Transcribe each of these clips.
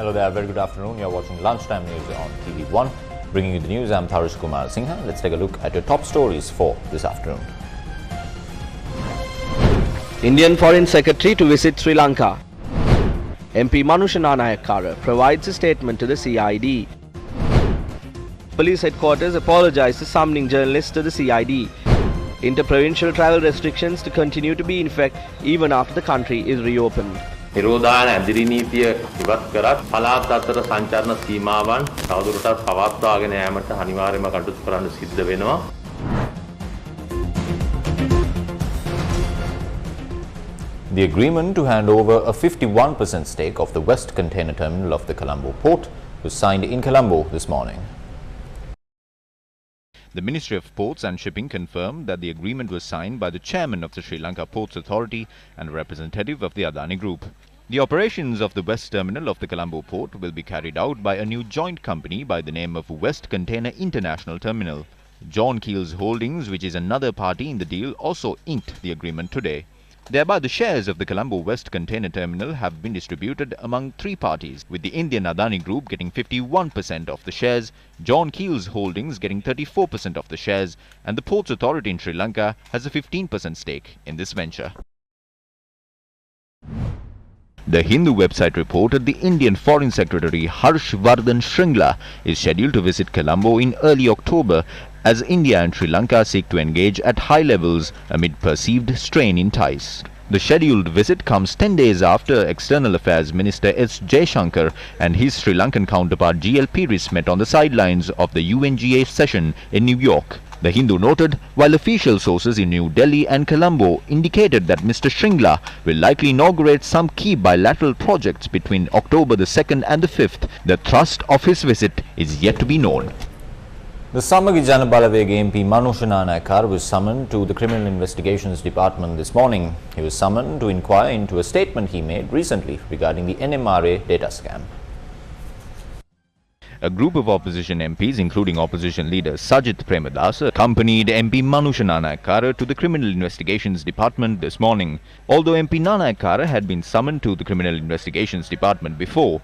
Hello there, very good afternoon. You're watching Lunchtime News on TV1. Bringing you the news, I'm Tharish Kumar Singha. Let's take a look at your top stories for this afternoon. Indian Foreign Secretary to visit Sri Lanka. MP Manusha Nanayakkara provides a statement to the CID. Police headquarters apologizes summoning journalists to the CID. Interprovincial travel restrictions to continue to be in effect even after the country is reopened. නිරෝධායන ඇදිරි නීතිය ඉවත් කරත් පළාත් අතර සංචාරන සීමාවන් තවදුරටත් පවත්වාගෙන යාමට අනිවාර්යයෙන්ම කටයුතු කරන්න සිද්ධ වෙනවා. The agreement to hand over a 51% stake of the West Container Terminal of the Colombo port was signed in Colombo this morning. The Ministry of Ports and Shipping confirmed that the agreement was signed by the chairman of the Sri Lanka Ports Authority and a representative of the Adani Group. The operations of the West Terminal of the Colombo port will be carried out by a new joint company by the name of West Container International Terminal. John Keel's Holdings, which is another party in the deal, also inked the agreement today. Thereby, the shares of the Colombo West Container Terminal have been distributed among three parties, with the Indian Adani Group getting 51% of the shares, John Keel's Holdings getting 34% of the shares, and the Ports Authority in Sri Lanka has a 15% stake in this venture. The Hindu website reported the Indian Foreign Secretary Harsh Vardhan Shringla is scheduled to visit Colombo in early October as India and Sri Lanka seek to engage at high levels amid perceived strain in ties. The scheduled visit comes 10 days after External Affairs Minister S. Jaishankar and his Sri Lankan counterpart G.L. Peiris met on the sidelines of the UNGA session in New York. The Hindu noted, while official sources in New Delhi and Colombo indicated that Mr. Shringla will likely inaugurate some key bilateral projects between October the 2nd and the 5th, the thrust of his visit is yet to be known. The Samagi Jana Balawega MP Manusha Nanayakkara was summoned to the Criminal Investigations Department this morning. He was summoned to inquire into a statement he made recently regarding the NMRA data scam. A group of opposition MPs, including opposition leader Sajith Premadasa, accompanied MP Manusha Nanayakkara to the Criminal Investigations Department this morning. Although MP Nanayakkara had been summoned to the Criminal Investigations Department before,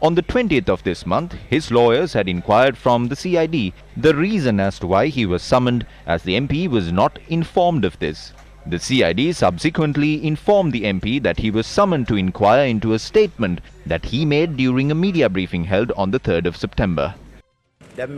on the 20th of this month, his lawyers had inquired from the CID the reason as to why he was summoned, as the MP was not informed of this. The CID subsequently informed the MP that he was summoned to inquire into a statement that he made during a media briefing held on the 3rd of September. In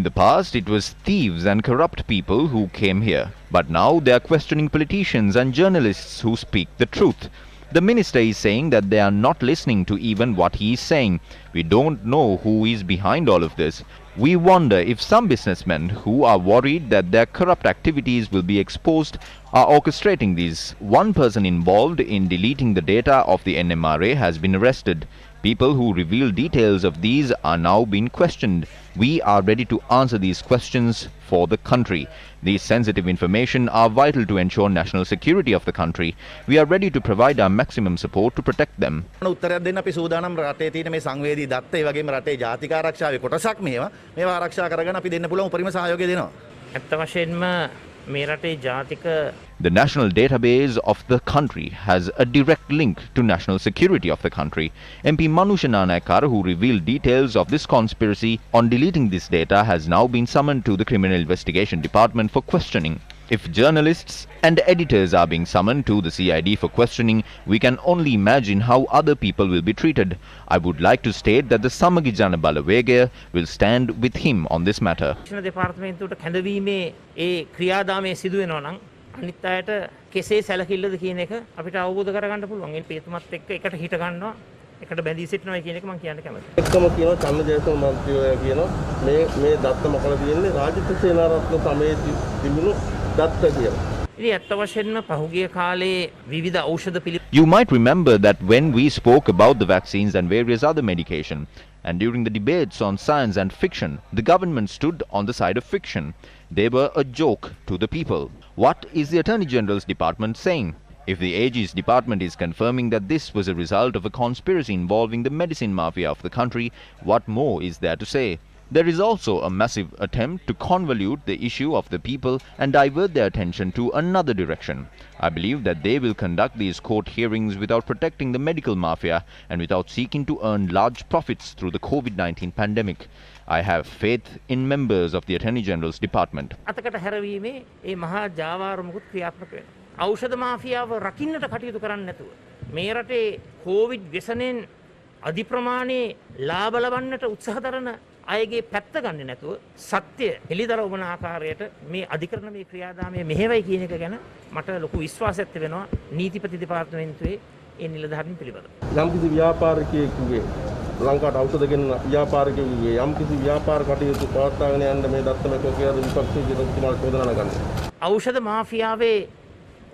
the past, it was thieves and corrupt people who came here, but now they are questioning politicians and journalists who speak the truth. The minister is saying that they are not listening to even what he is saying. We don't know who is behind all of this. We wonder if some businessmen who are worried that their corrupt activities will be exposed are orchestrating these. One person involved in deleting the data of the NMRA has been arrested. People who reveal details of these are now being questioned. We are ready to answer these questions for the country. These sensitive information are vital to ensure national security of the country. We are ready to provide our maximum support to protect them. The national database of the country has a direct link to national security of the country. MP Manusha Nanayakkara, who revealed details of this conspiracy on deleting this data, has now been summoned to the Criminal Investigation Department for questioning. If journalists and editors are being summoned to the CID for questioning, we can only imagine how other people will be treated. I would like to state that the Samagi Jana Balawega will stand with him on this matter. අනිත් අයට කෙසේ සැලකිල්ලද කියන එක අපිට අවබෝධ කරගන්න පුළුවන්. ඒ පියතුමත් එක්ක එකට හිට ගන්නවා, එකට බැඳී සිටිනවා කියන එක මම කියන්න කැමතියි. එක්කම කියනවා චන්දජයසේන මන්ත්‍රීවරයා කියනවා මේ දත්ත මොකද තියෙන්නේ රාජිත සේනාරත්න සමයේ තිබුණු දත්ත කියලා. ඉතින් ඇත්ත වශයෙන්ම පහුගිය කාලේ විවිධ ඖෂධ පිළි You might remember that when we spoke about the vaccines and various other medication, and during the debates on science and fiction, the government stood on the side of fiction. They were a joke to the people. What is the Attorney General's department saying? If the AG's department is confirming that this was a result of a conspiracy involving the medicine mafia of the country, what more is there to say? There is also a massive attempt to convolute the issue of the people and divert their attention to another direction. I believe that they will conduct these court hearings without protecting the medical mafia and without seeking to earn large profits through the COVID-19 pandemic. I have faith in members of the Attorney General's department. අතකට හැරවීමේ ඒ මහා ජාවාරමුකුත් ක්‍රියාත්මක වෙනවා. ඖෂධ මාෆියාව රකින්නට කටයුතු කරන්නේ නැතුව මේ රටේ Covid ව්‍යසනයෙන් අධි ප්‍රමාණයේ ලාභ ලබන්නට උත්සාහ දරන අයගේ පැත්ත ගන්නේ නැතුව සත්‍ය හෙළිදරව් වන ආකාරයට මේ අධිකරණ මේ ක්‍රියාදාමයේ මෙහෙවයි කියන එක ගැන මට ලොකු විශ්වාසයක් තිබෙනවා නීතිපති දෙපාර්තමේන්තුවේ ඒ නිලධාරීන් පිළිබඳව. යම්කිසි ව්‍යාපාරිකයෙකුගේ ලංකාවට ඖෂධ ගෙනන ව්‍යාපාරිකයෙකුගේ යම්කිසි ව්‍යාපාර කටයුතු පවත්වාගෙන යන්න මේ දත්තම කොකියද විපක්ෂයේ ජනතුමාට චෝදනා නගන්නේ. ඖෂධ මාෆියාවේ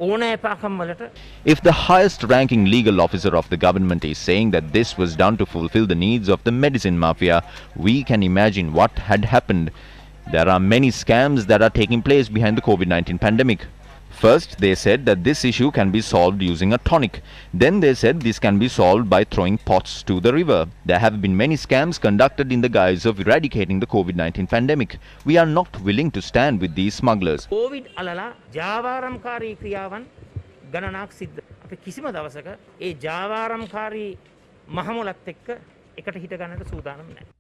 ඕනෑපාකම් වලට If the highest ranking legal officer of the government is saying that this was done to fulfill the needs of the medicine mafia, we can imagine what had happened. There are many scams that are taking place behind the COVID-19 pandemic. First, they said that this issue can be solved using a tonic. Then they said this can be solved by throwing pots to the river. There have been many scams conducted in the guise of eradicating the COVID-19 pandemic. We are not willing to stand with these smugglers. COVID අලලා ජාවාරම්කාරී ක්‍රියාවන් ගණනක් සිද්ධ. අපි කිසිම දවසක ඒ ජාවාරම්කාරී මහමුලත් එක්ක එකට හිට ගන්නට සූදානම් නැහැ.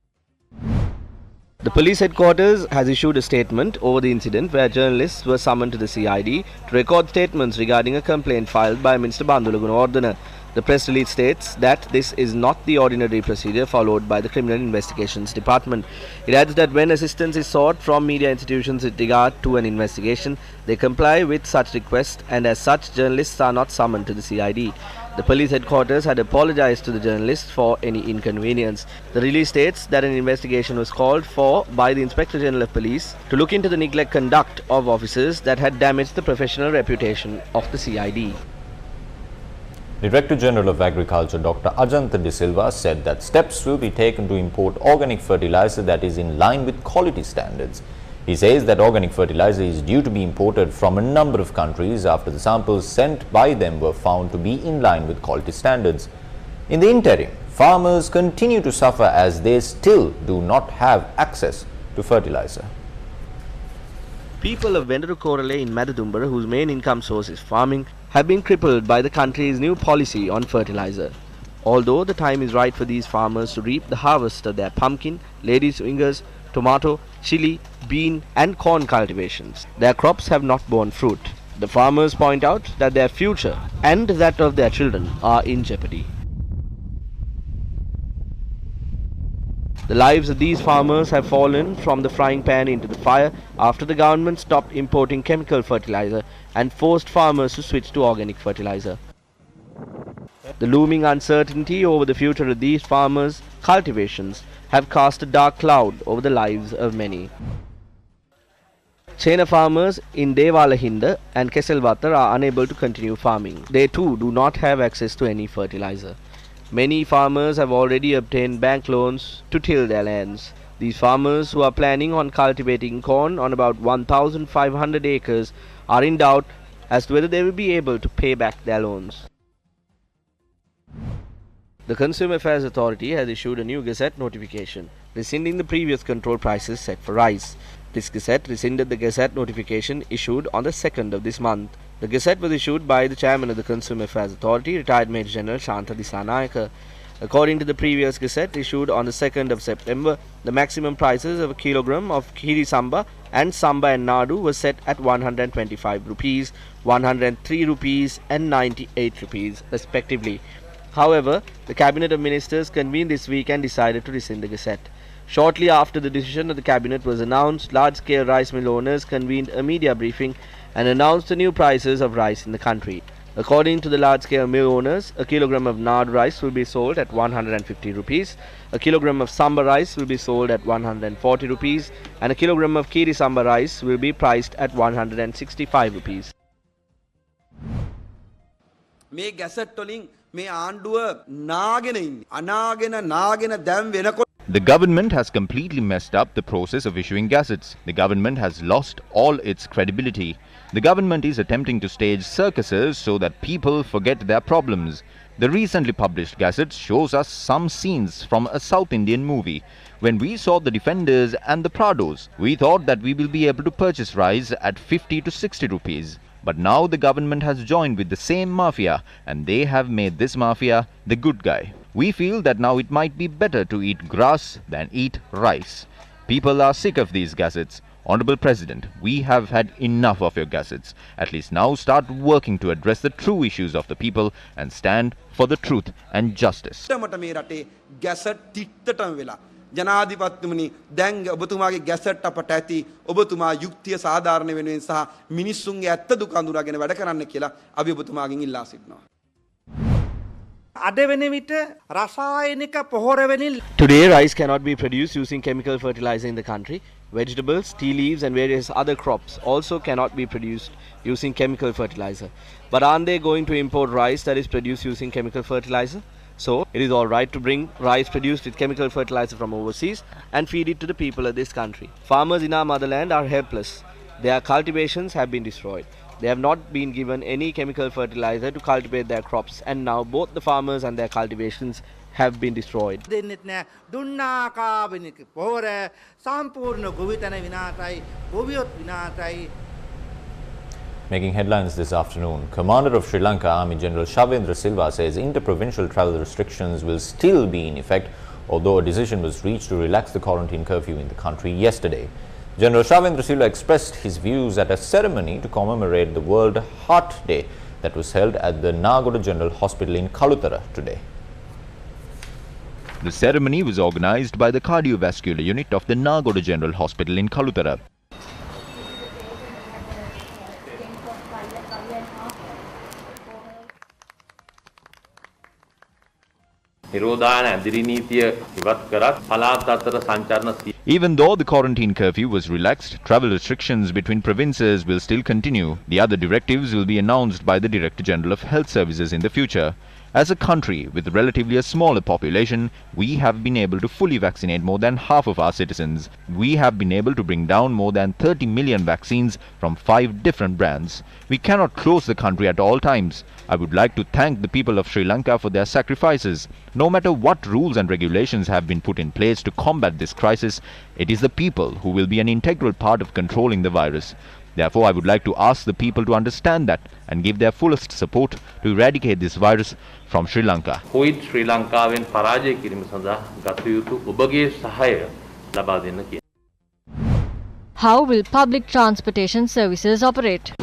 The police headquarters has issued a statement over the incident where journalists were summoned to the CID to record statements regarding a complaint filed by Minister Bandula Gunawardena. The press release states that this is not the ordinary procedure followed by the Criminal Investigations Department. It adds that when assistance is sought from media institutions with regard to an investigation, they comply with such requests, and as such, journalists are not summoned to the CID. The police headquarters had apologized to the journalists for any inconvenience. The release states that an investigation was called for by the Inspector General of Police to look into the neglect conduct of officers that had damaged the professional reputation of the CID. Director General of Agriculture Dr. Ajanta De Silva said that steps will be taken to import organic fertilizer that is in line with quality standards. He says that organic fertilizer is due to be imported from a number of countries after the samples sent by them were found to be in line with quality standards. In the interim, farmers continue to suffer as they still do not have access to fertilizer. People of Vendarukorale in Madadumbara, whose main income source is farming, have been crippled by the country's new policy on fertilizer. Although the time is right for these farmers to reap the harvest of their pumpkin, ladies' fingers, tomato, chili, bean and corn cultivations, their crops have not borne fruit. The farmers point out that their future and that of their children are in jeopardy. The lives of these farmers have fallen from the frying pan into the fire after the government stopped importing chemical fertilizer and forced farmers to switch to organic fertilizer. The looming uncertainty over the future of these farmers' cultivations have cast a dark cloud over the lives of many. Chena farmers in Devalahinda and Keselwatar are unable to continue farming. They too do not have access to any fertilizer. Many farmers have already obtained bank loans to till their lands. These farmers who are planning on cultivating corn on about 1,500 acres are in doubt as to whether they will be able to pay back their loans. The Consumer Affairs Authority has issued a new Gazette notification rescinding the previous control prices set for rice. This Gazette rescinded the Gazette notification issued on the 2nd of this month. The Gazette was issued by the Chairman of the Consumer Affairs Authority, retired Major General Shanta Disanayaka. According to the previous Gazette issued on the 2nd of September, the maximum prices of a kilogram of Kiri Samba and Samba and Nadu was set at 125 rupees, 103 rupees and 98 rupees respectively. However, the Cabinet of Ministers convened this week and decided to rescind the Gazette. Shortly after the decision of the Cabinet was announced, large-scale rice mill owners convened a media briefing and announced the new prices of rice in the country. According to the large-scale mill owners, a kilogram of Nadu rice will be sold at 150 rupees, a kilogram of Samba rice will be sold at 140 rupees, and a kilogram of Kiri Samba rice will be priced at 165 rupees. මේ gazette වලින් මේ ආණ්ඩුව නාගෙන ඉන්නේ අනාගෙන දැන් වෙනකොට The government has completely messed up the process of issuing gazettes. The government has lost all its credibility. The government is attempting to stage circuses so that people forget their problems. The recently published gazette shows us some scenes from a South Indian movie. When we saw the Defenders and the Prados, we thought that we will be able to purchase rice at 50 to 60 rupees. But now the government has joined with the same mafia, and they have made this mafia the good guy. We feel that now it might be better to eat grass than eat rice. People are sick of these gazettes. Honorable President, we have had enough of your gazettes. At least now start working to address the true issues of the people and stand for the truth and justice. ජනාධිපතිතුමනි දැන් ඔබතුමාගේ gazette අපට ඇති ඔබතුමා යුක්තිය සාධාරණ වෙනුවෙන් සහ මිනිස්සුන්ගේ ඇත්ත දුක අඳුරගෙන වැඩ කරන්න කියලා අපි ඔබතුමාගෙන් ඉල්ලා සිටිනවා. Today, rice cannot be produced using chemical fertilizer in the country. Vegetables, tea leaves and various other crops also cannot be produced using chemical fertilizer. But aren't they going to import rice that is produced using chemical fertilizer? So, it is alright to bring rice produced with chemical fertilizer from overseas and feed it to the people of this country. Farmers in our motherland are helpless. Their cultivations have been destroyed. They have not been given any chemical fertilizer to cultivate their crops, and now both the farmers and their cultivations have been destroyed. Making headlines this afternoon, Commander of Sri Lanka Army General Shavendra Silva says interprovincial travel restrictions will still be in effect, although a decision was reached to relax the quarantine curfew in the country yesterday. General Shavendra Silva expressed his views at a ceremony to commemorate the World Heart Day that was held at the Nagoda General Hospital in Kalutara today. The ceremony was organized by the cardiovascular unit of the Nagoda General Hospital in Kalutara. Even though the quarantine curfew was relaxed, travel restrictions between provinces will still continue. The other directives will be announced by the Director General of Health Services in the future. As a country with relatively a smaller population, we have been able to fully vaccinate more than half of our citizens. We have been able to bring down more than 30 million vaccines from 5 different brands. We cannot close the country at all times. I would like to thank the people of Sri Lanka for their sacrifices. No matter what rules and regulations have been put in place to combat this crisis, it is the people who will be an integral part of controlling the virus. Therefore, I would like to ask the people to understand that and give their fullest support to eradicate this virus from Sri Lanka. කොයිඩ් ශ්‍රී ලංකාවෙන් පරාජය කිරීම සඳහා ගත යුතු ඔබගේ සහාය ලබා දෙන්න කියලා. How will public transportation services operate?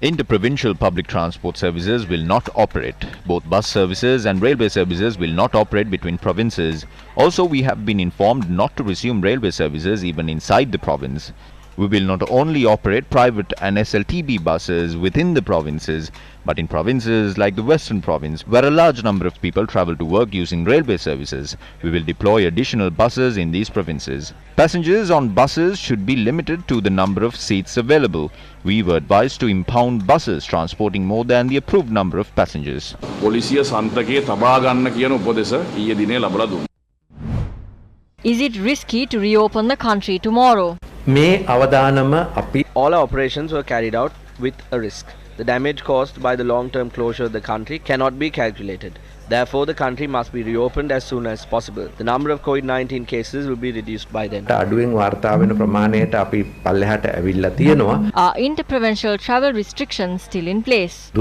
Interprovincial public transport services will not operate. Both bus services and railway services will not operate between provinces. Also, we have been informed not to resume railway services even inside the province. We will not only operate private and SLTB buses within the provinces, but in provinces like the Western Province, where a large number of people travel to work using railway services, we will deploy additional buses in these provinces. Passengers on buses should be limited to the number of seats available. We were advised to impound buses transporting more than the approved number of passengers. Is it risky to reopen the country tomorrow? All our operations were carried out with a risk. The damage caused by the long-term closure of the country cannot be calculated. Therefore, the country must be reopened as soon as possible. The number of COVID-19 cases will be reduced by then. Are interprovincial travel restrictions still in place?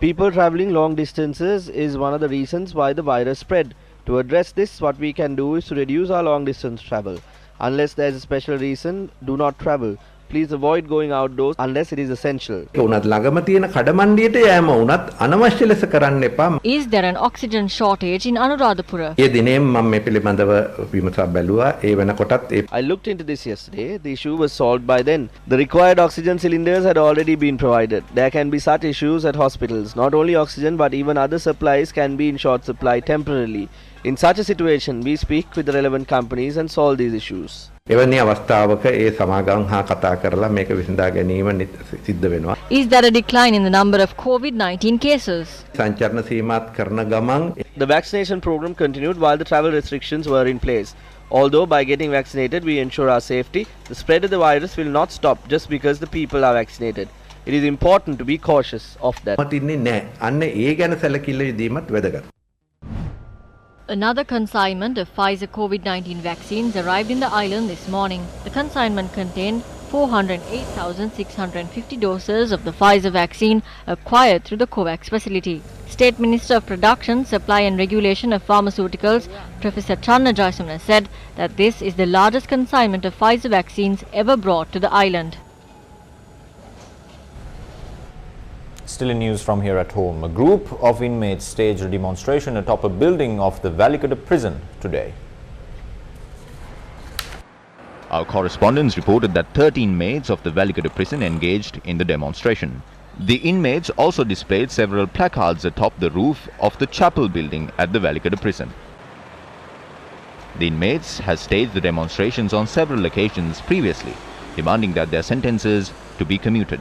People travelling long distances is one of the reasons why the virus spread. To address this, what we can do is to reduce our long-distance travel. Unless there is a special reason, do not travel. Please avoid going outdoors unless it is essential. Is there an oxygen shortage in Anuradhapura? I looked into this yesterday. The issue was solved by then. The required oxygen cylinders had already been provided. There can be such issues at hospitals. Not only oxygen but even other supplies can be in short supply temporarily. In such a situation, we speak with the relevant companies and solve these issues. Is there a decline in the number of COVID-19 cases? The vaccination program continued while the travel restrictions were in place. Although by getting vaccinated we ensure our safety, the spread of the virus will not stop just because the people are vaccinated. It is important to be cautious of that. මතින්නේ නැහැ. අන්න ඒ ගැන සැලකිල්ල යොදීමත් වැදගත්. Another consignment of Pfizer COVID-19 vaccines arrived in the island this morning. The consignment contained 408,650 doses of the Pfizer vaccine acquired through the COVAX facility. State Minister of Production, Supply and Regulation of Pharmaceuticals, Professor Channa Jayasamana, said that this is the largest consignment of Pfizer vaccines ever brought to the island. Still in news from here at home, a group of inmates staged a demonstration atop a building of the Valikada prison today. Our correspondents reported that 13 inmates of the Valikada prison engaged in the demonstration. The inmates also displayed several placards atop the roof of the chapel building at the Valikada prison. The inmates have staged the demonstrations on several occasions previously, demanding that their sentences to be commuted.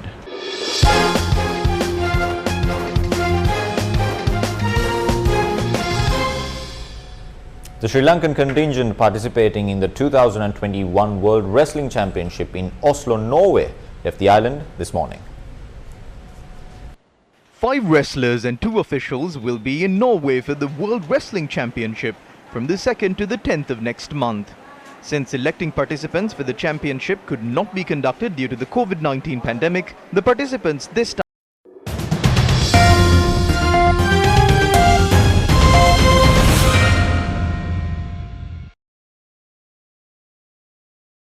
The Sri Lankan contingent participating in the 2021 World Wrestling Championship in Oslo, Norway, left the island this morning. 5 wrestlers and 2 officials will be in Norway for the World Wrestling Championship from the 2nd to the 10th of next month. Since electing participants for the championship could not be conducted due to the COVID-19 pandemic, the participants this time